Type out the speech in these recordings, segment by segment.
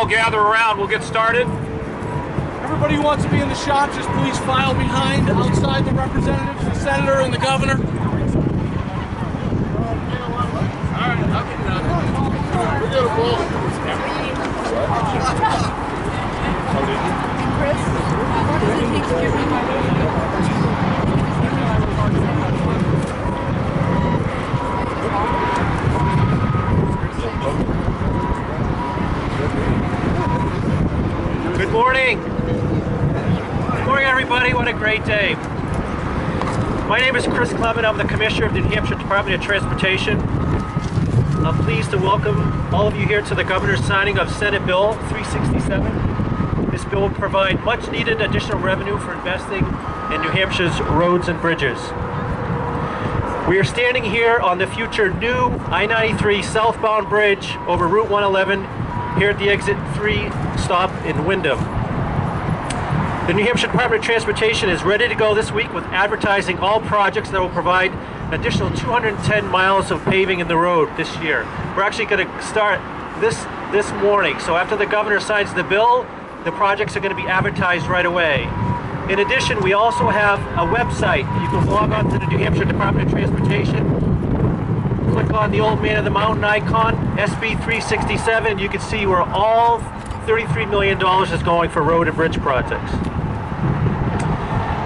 all gather around, we'll get started. Everybody who wants to be in the shop, just please file behind, outside the representatives, the senator, and the governor. All right, I'll get it out. We're going to blow it. Chris, what does it take to give me my Good morning. Good morning, everybody. What a great day. My name is Chris Clement. I'm the Commissioner of the New Hampshire Department of Transportation. I'm pleased to welcome all of you here to the Governor's signing of Senate Bill 367. This bill will provide much needed additional revenue for investing in New Hampshire's roads and bridges. We are standing here on the future new I-93 southbound bridge over Route 111 here at the Exit 3 stop in Windham. The New Hampshire Department of Transportation is ready to go this week with advertising all projects that will provide an additional 210 miles of paving in the road this year. We're actually going to start this morning. So after the governor signs the bill, the projects are going to be advertised right away. In addition, we also have a website. You can log on to the New Hampshire Department of Transportation, click on the old man of the mountain icon, SB 367, you can see where all $33 million is going for road and bridge projects.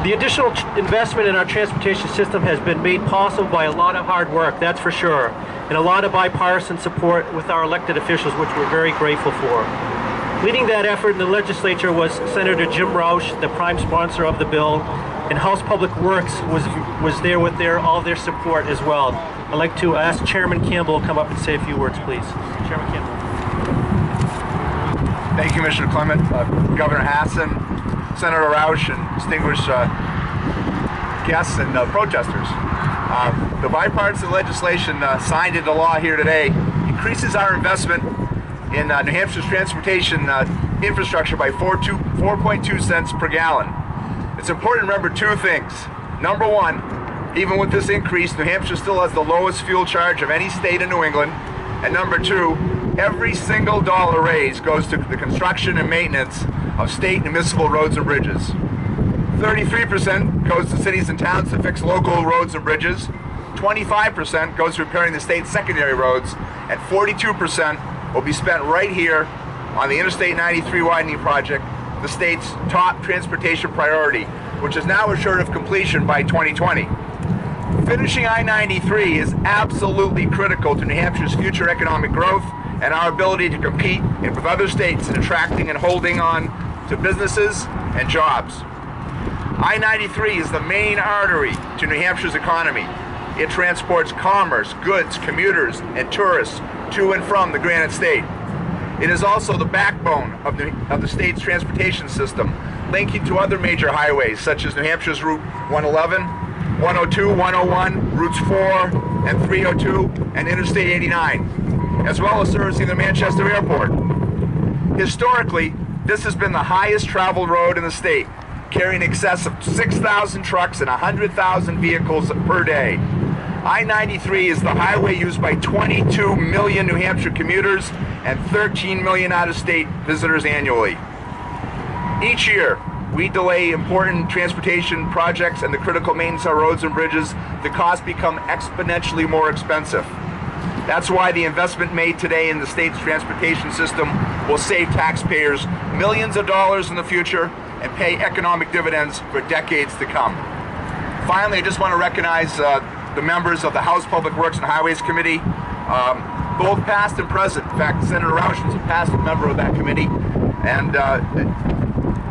The additional investment in our transportation system has been made possible by a lot of hard work, that's for sure, and a lot of bipartisan support with our elected officials, which we're very grateful for. Leading that effort in the legislature was Senator Jim Roush, the prime sponsor of the bill, and House Public Works was there with all their support as well. I'd like to ask Chairman Campbell to come up and say a few words, please. Chairman Campbell. Thank you, Commissioner Clement, Governor Hassan, Senator Roush, and distinguished guests and protesters. The bipartisan legislation signed into law here today increases our investment in New Hampshire's transportation infrastructure by 4.2 cents per gallon. It's important to remember two things. Number one, even with this increase, New Hampshire still has the lowest fuel charge of any state in New England. And number two, every single dollar raised goes to the construction and maintenance of state and municipal roads and bridges. 33% goes to cities and towns to fix local roads and bridges. 25% goes to repairing the state's secondary roads. And 42% will be spent right here on the Interstate 93 widening project, the state's top transportation priority, which is now assured of completion by 2020. Finishing I-93 is absolutely critical to New Hampshire's future economic growth and our ability to compete with other states in attracting and holding on to businesses and jobs. I-93 is the main artery to New Hampshire's economy. It transports commerce, goods, commuters, and tourists to and from the Granite State. It is also the backbone of the state's transportation system, linking to other major highways such as New Hampshire's Route 111, 102, 101, Routes 4 and 302, and Interstate 89, as well as servicing the Manchester Airport. Historically, this has been the highest traveled road in the state, carrying in excess of 6,000 trucks and 100,000 vehicles per day. I-93 is the highway used by 22 million New Hampshire commuters and 13 million out-of-state visitors annually. Each year, we delay important transportation projects and the critical maintenance of our roads and bridges. The costs become exponentially more expensive. That's why the investment made today in the state's transportation system will save taxpayers millions of dollars in the future and pay economic dividends for decades to come. Finally, I just want to recognize the members of the House Public Works and Highways Committee, both past and present. In fact, Senator Roush was a past member of that committee, and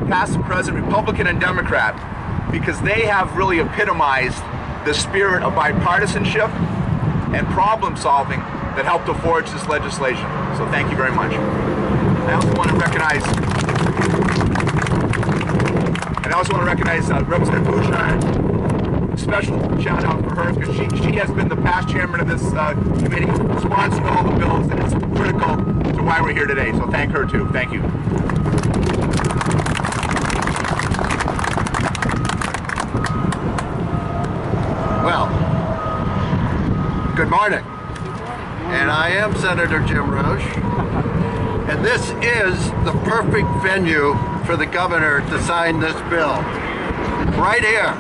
past and present, Republican and Democrat, because they have really epitomized the spirit of bipartisanship and problem solving that helped to forge this legislation. So thank you very much. I also want to recognize Representative Bouchard. Special shout out for her because she has been the past chairman of this committee, sponsoring all the bills, and it's critical to why we're here today. So thank her too. Thank you. Well, good morning. And I am Senator Jim Roush. And this is the perfect venue for the governor to sign this bill. Right here.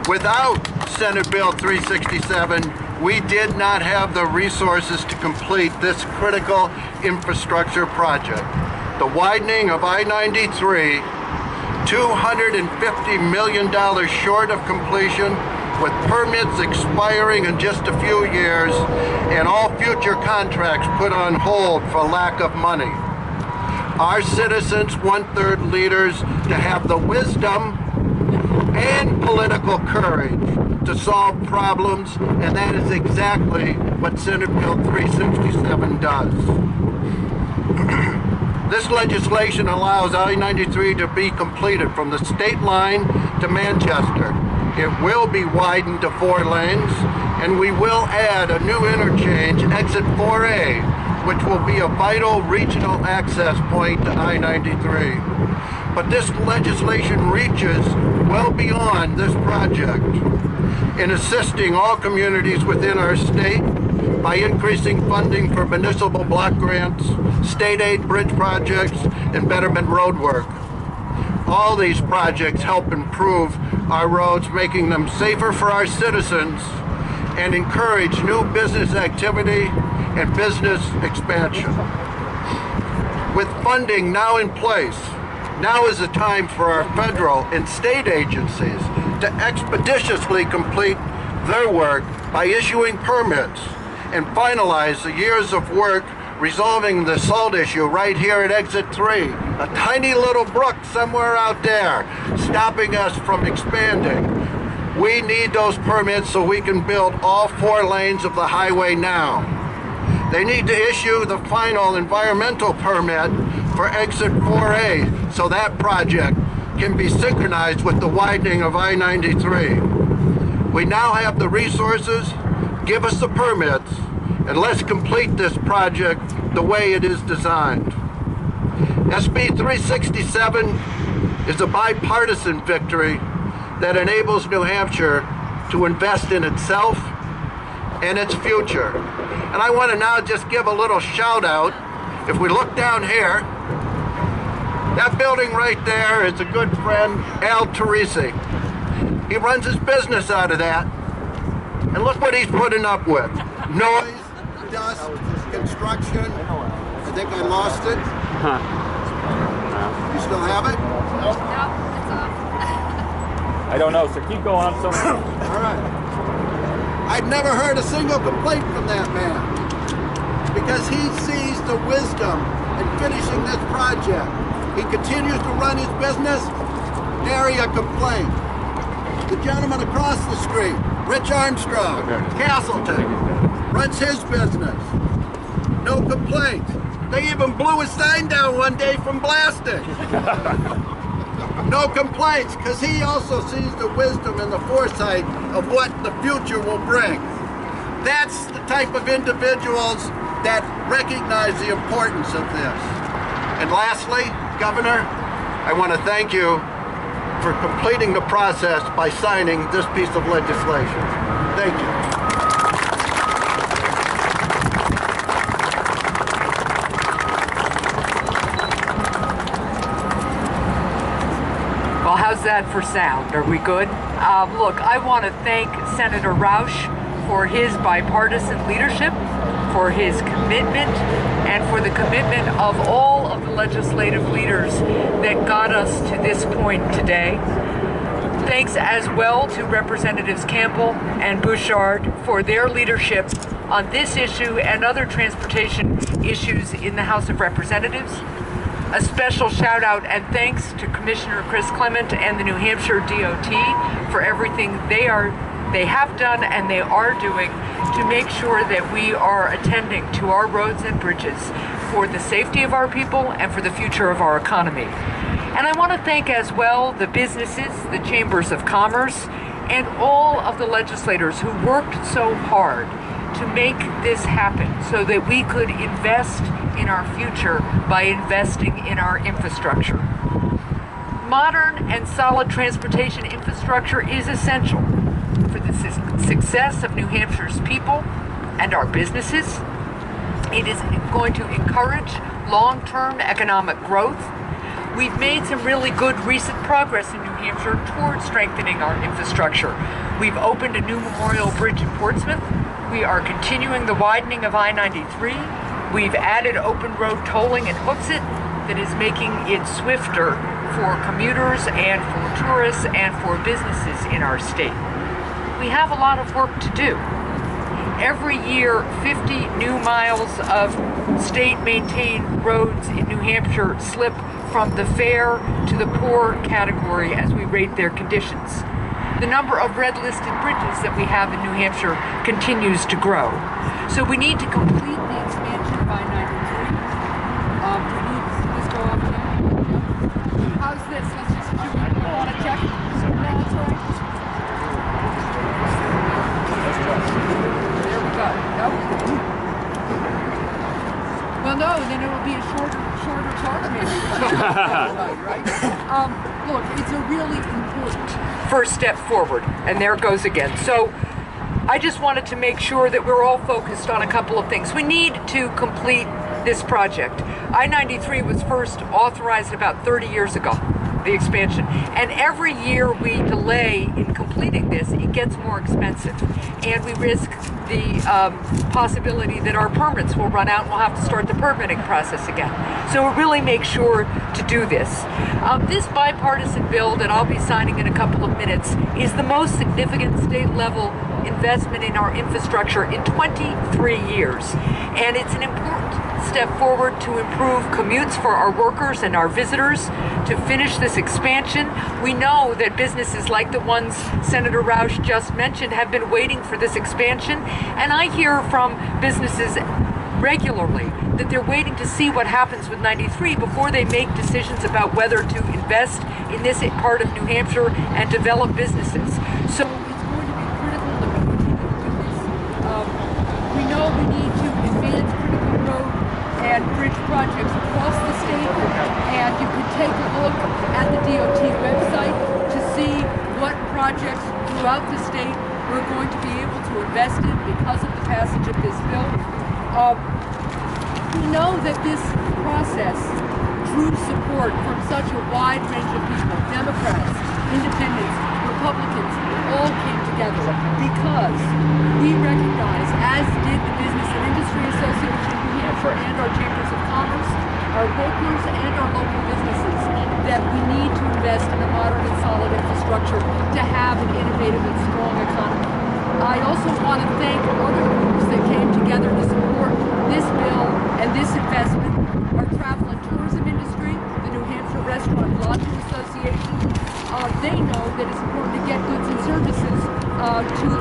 Without Senate Bill 367, we did not have the resources to complete this critical infrastructure project. The widening of I-93, $250 million short of completion, with permits expiring in just a few years and all future contracts put on hold for lack of money. Our citizens want their leaders to have the wisdom and political courage to solve problems, and that is exactly what Senate Bill 367 does. This legislation allows I-93 to be completed from the state line to Manchester. It will be widened to 4 lanes, and we will add a new interchange, exit 4A, which will be a vital regional access point to I-93. But this legislation reaches well beyond this project in assisting all communities within our state by increasing funding for municipal block grants, state aid bridge projects, and betterment road work. All these projects help improve our roads, making them safer for our citizens and encourage new business activity and business expansion. With funding now in place, now is the time for our federal and state agencies to expeditiously complete their work by issuing permits and finalize the years of work resolving the salt issue right here at exit 3, a tiny little brook somewhere out there stopping us from expanding. We need those permits so we can build all 4 lanes of the highway now. They need to issue the final environmental permit for exit 4A so that project can be synchronized with the widening of I-93. We now have the resources. Give us the permits, and let's complete this project the way it is designed. SB 367 is a bipartisan victory that enables New Hampshire to invest in itself and its future. And I want to now just give a little shout out. If we look down here, that building right there is a good friend, Al Teresi. He runs his business out of that. And look what he's putting up with. Noise, dust, construction. I think I lost it. You still have it? No, it's off. I don't know, so keep going. I'm sorry. All right. I've never heard a single complaint from that man because he sees the wisdom in finishing this project. He continues to run his business, nary a complaint. The gentleman across the street, Rich Armstrong, Castleton, runs his business. No complaint. They even blew his sign down one day from blasting. No complaints, because he also sees the wisdom and the foresight of what the future will bring. That's the type of individuals that recognize the importance of this. And lastly, Governor, I want to thank you for completing the process by signing this piece of legislation. Thank you. Well, how's that for sound? Are we good? Look, I want to thank Senator Roush for his bipartisan leadership, for his commitment, and for the commitment of all of the legislative leaders that got us to this point today. Thanks as well to Representatives Campbell and Bouchard for their leadership on this issue and other transportation issues in the House of Representatives. A special shout out and thanks to Commissioner Chris Clement and the New Hampshire DOT for everything they have done and they are doing to make sure that we are attending to our roads and bridges for the safety of our people and for the future of our economy. And I want to thank as well the businesses, the chambers of commerce, and all of the legislators who worked so hard to make this happen so that we could invest in our future by investing in our infrastructure. Modern and solid transportation infrastructure is essential for the success of New Hampshire's people and our businesses. It is going to encourage long-term economic growth. We've made some really good recent progress in New Hampshire towards strengthening our infrastructure. We've opened a new memorial bridge in Portsmouth. We are continuing the widening of I-93. We've added open road tolling in Hooksett that is making it swifter for commuters and for tourists and for businesses in our state. We have a lot of work to do. Every year, 50 new miles of state-maintained roads in New Hampshire slip from the fair to the poor category as we rate their conditions. The number of red-listed bridges that we have in New Hampshire continues to grow. So we need to complete the expansion of I-93. We need to see this go up now. How's this? Let's just do it. You want to check? No, that's all right. There we go. Nope. Well, no, then it will be a shorter talk maybe. Right? Look, it's a really important first step forward, and there it goes again. So I just wanted to make sure that we're all focused on a couple of things. We need to complete this project. I-93 was first authorized about 30 years ago, the expansion. And every year we delay in completing this, it gets more expensive. And we risk the possibility that our permits will run out and we'll have to start the permitting process again. So we'll really make sure to do this. This bipartisan bill that I'll be signing in a couple of minutes is the most significant state-level investment in our infrastructure in 23 years. And it's an important step forward to improve commutes for our workers and our visitors, to finish this expansion. We know that businesses like the ones Senator Roush just mentioned have been waiting for this expansion, and I hear from businesses regularly that they're waiting to see what happens with 93 before they make decisions about whether to invest in this part of New Hampshire and develop businesses. So it's going to be critical that we continue to do this. We know we need to advance critical road and bridge projects across the state, and you can take a look at the DOT website to see what projects throughout the state we're going to be able to invest in because of the passage of this bill. We know that this process drew support from such a wide range of people. Democrats, independents, Republicans, all came together because we recognize, as did the Business and Industry Association of New Hampshire and our Chambers of Commerce, our workers and our local businesses, that we need to invest in a modern and solid infrastructure to have an innovative and strong economy. I also want to thank other groups that came together to support this bill and this investment. Our travel and tourism industry, the New Hampshire Restaurant and Lodging Association, they know that it's important to get goods and services to the